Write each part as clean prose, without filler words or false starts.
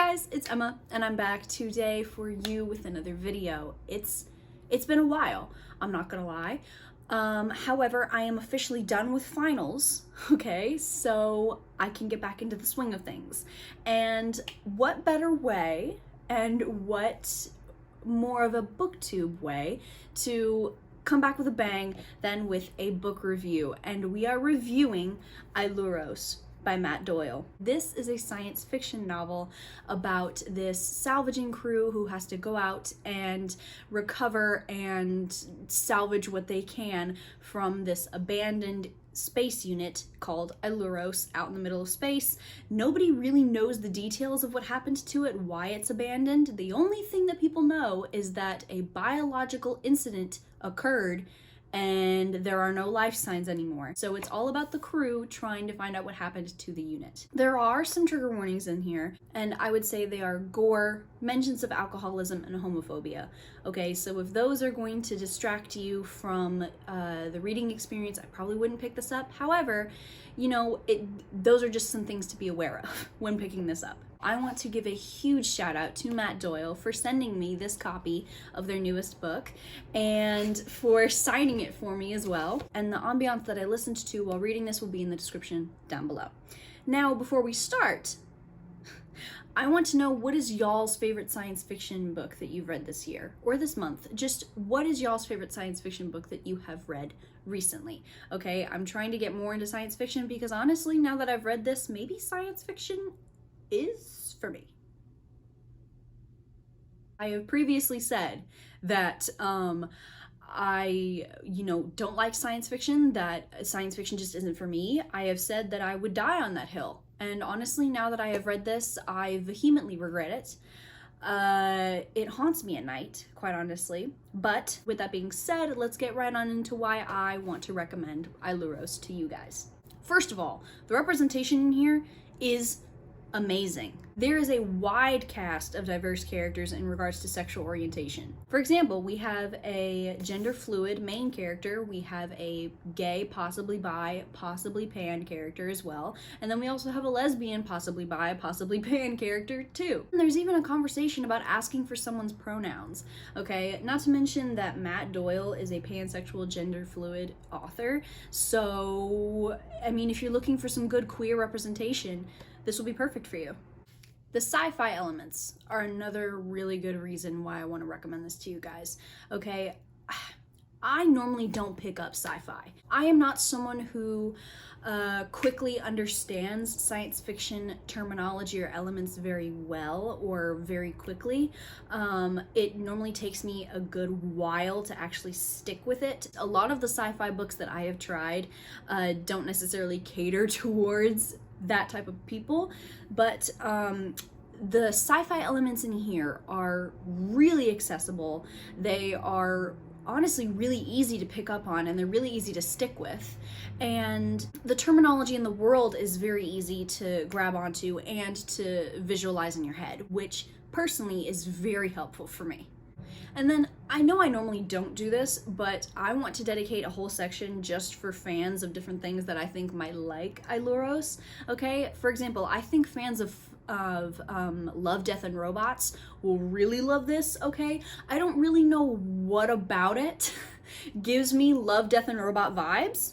guys, it's Emma, and I'm back today for you with another video. It's been a while, I'm not gonna lie. However, I am officially done with finals, okay? So I can get back into the swing of things. And what better way, and what more of a booktube way to come back with a bang than with a book review. And we are reviewing Ailuros by Doyle. This is a science fiction novel about this salvaging crew who has to go out and recover and salvage what they can from this abandoned space unit called Ailuros out in the middle of space. Nobody really knows the details of what happened to it, why it's abandoned. The only thing that people know is that a biological incident occurred and there are no life signs anymore. So it's all about the crew trying to find out what happened to the unit. There are some trigger warnings in here, and I would say they are gore, mentions of alcoholism, and homophobia. Okay, so if those are going to distract you from the reading experience, I probably wouldn't pick this up. However, you know, those are just some things to be aware of when picking this up. I want to give a huge shout out to Doyle for sending me this copy of their newest book and for signing it for me as well. And the ambiance that I listened to while reading this will be in the description down below. Now, before we start, I want to know, what is y'all's favorite science fiction book that you've read this year or this month? Just what is y'all's favorite science fiction book that you have read recently? Okay, I'm trying to get more into science fiction because honestly, now that I've read this, maybe science fiction is for me. I have previously said that I don't like science fiction, that science fiction just isn't for me. I have said that I would die on that hill. And honestly, now that I have read this, I vehemently regret it. It haunts me at night, quite honestly. But with that being said, let's get right on into why I want to recommend Ailuros to you guys. First of all, the representation in here is amazing. There is a wide cast of diverse characters in regards to sexual orientation. For example, we have a gender fluid main character, we have a gay, possibly bi, possibly pan character as well, and then we also have a lesbian, possibly bi, possibly pan character too. And there's even a conversation about asking for someone's pronouns, okay? Not to mention that Doyle is a pansexual gender fluid author, so I mean, if you're looking for some good queer representation, this will be perfect for you. The sci-fi elements are another really good reason why I want to recommend this to you guys. Okay, I normally don't pick up sci-fi. I am not someone who quickly understands science fiction terminology or elements very well or very quickly. It normally takes me a good while to actually stick with it. A lot of the sci-fi books that I have tried don't necessarily cater towards that type of people, but the sci-fi elements in here are really accessible. They are honestly really easy to pick up on, and they're really easy to stick with, and the terminology in the world is very easy to grab onto and to visualize in your head, which personally is very helpful for me. And then, I know I normally don't do this, but I want to dedicate a whole section just for fans of different things that I think might like Ailuros, okay? For example, I think fans of Love, Death, and Robots will really love this, okay? I don't really know what about it gives me Love, Death, and Robot vibes.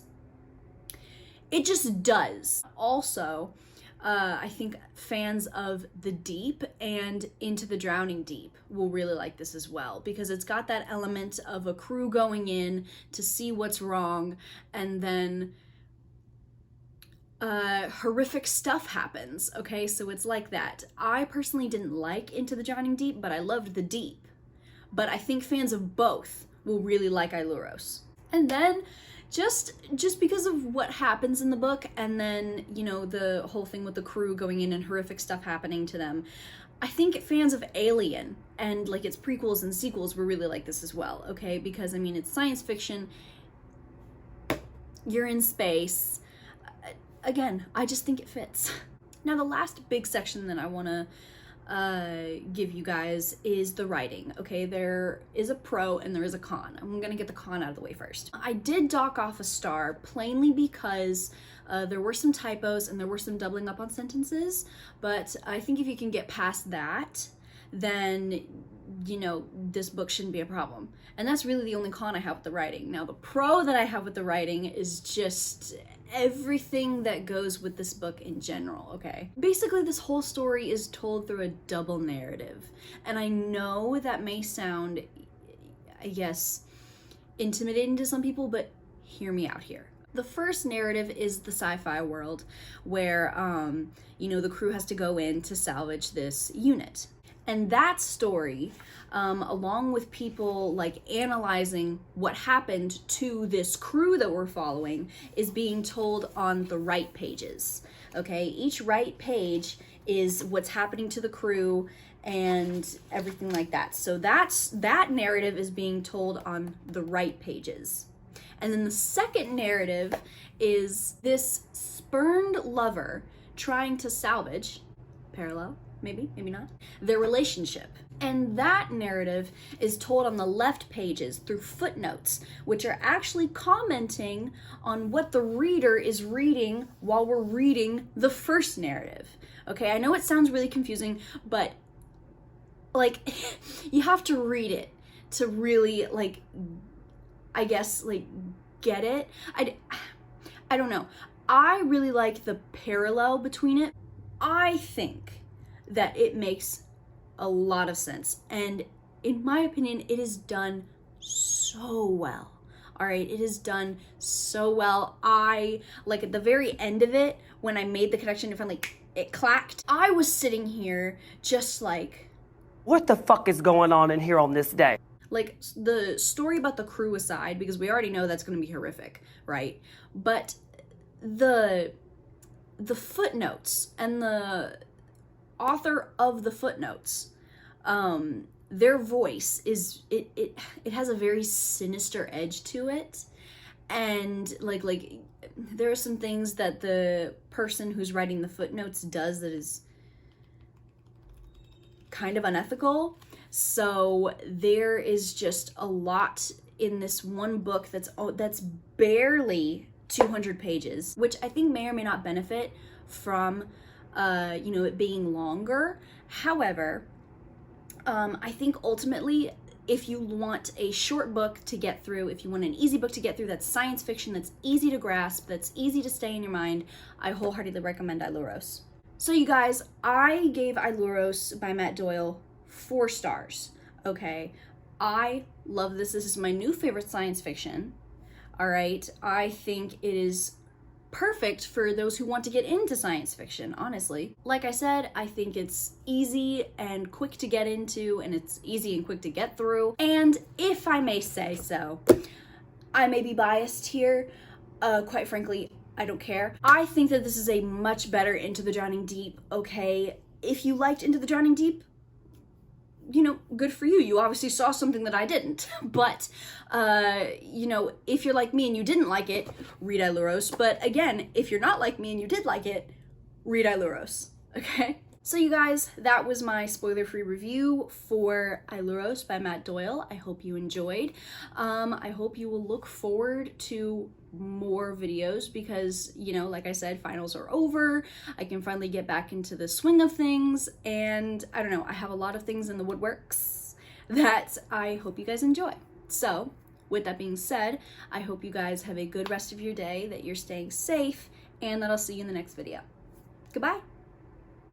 It just does. Also, I think fans of The Deep and Into the Drowning Deep will really like this as well, because it's got that element of a crew going in to see what's wrong, and then horrific stuff happens, okay? So it's like that. I personally didn't like Into the Drowning Deep, but I loved The Deep. But I think fans of both will really like Ailuros. And then, just because of what happens in the book, and then, you know, the whole thing with the crew going in and horrific stuff happening to them, I think fans of Alien and like its prequels and sequels will really like this as well, okay? Because I mean, it's science fiction, you're in space. Again, I just think it fits. Now, the last big section that I want to give you guys is the writing. Okay, there is a pro and there is a con. I'm gonna get the con out of the way first. I did dock off a star plainly because there were some typos and there were some doubling up on sentences, but I think if you can get past that, then you know this book shouldn't be a problem. And that's really the only con I have with the writing. Now the pro that I have with the writing is just everything that goes with this book in general. Okay, basically this whole story is told through a double narrative, and I know that may sound, I guess, intimidating to some people, but hear me out here. The first narrative is the sci-fi world where you know, the crew has to go in to salvage this unit. And that story, along with people like analyzing what happened to this crew that we're following, is being told on the right pages. Okay, each right page is what's happening to the crew and everything like that. So that narrative is being told on the right pages. And then the second narrative is this spurned lover trying to salvage, parallel, maybe not, their relationship. And that narrative is told on the left pages through footnotes, which are actually commenting on what the reader is reading while we're reading the first narrative. Okay, I know it sounds really confusing, but like you have to read it to really, like, I guess, like, get it. I don't know. I really like the parallel between it. I think that it makes a lot of sense, and in my opinion it is done so well. All right, it is done so well. I like at the very end of it, when I made the connection and finally it clacked, I was sitting here just like, what the fuck is going on in here on this day? Like, the story about the crew aside, because we already know that's going to be horrific, right? But the footnotes and the author of the footnotes, their voice is, it has a very sinister edge to it. And like there are some things that the person who's writing the footnotes does that is kind of unethical. So there is just a lot in this one book that's barely 200 pages, which I think may or may not benefit from you know, it being longer. However, I think ultimately, if you want a short book to get through, if you want an easy book to get through that's science fiction, that's easy to grasp, that's easy to stay in your mind, I wholeheartedly recommend Ailuros. So you guys, I gave Ailuros by Matt Doyle 4 stars, okay? I love this. This is my new favorite science fiction, all right? I think it is perfect for those who want to get into science fiction, honestly. Like I said, I think it's easy and quick to get into, and it's easy and quick to get through. And if I may say so, I may be biased here. Quite frankly, I don't care. I think that this is a much better Into the Drowning Deep, okay? If you liked Into the Drowning Deep, you know, good for you. You obviously saw something that I didn't. But, you know, if you're like me and you didn't like it, read Ailuros. But again, if you're not like me and you did like it, read Ailuros, okay? So you guys, that was my spoiler-free review for Ailuros by Matt Doyle. I hope you enjoyed. I hope you will look forward to more videos because, you know, like I said, finals are over. I can finally get back into the swing of things, and I don't know, I have a lot of things in the woodworks that I hope you guys enjoy. So with that being said, I hope you guys have a good rest of your day, that you're staying safe, and that I'll see you in the next video. Goodbye.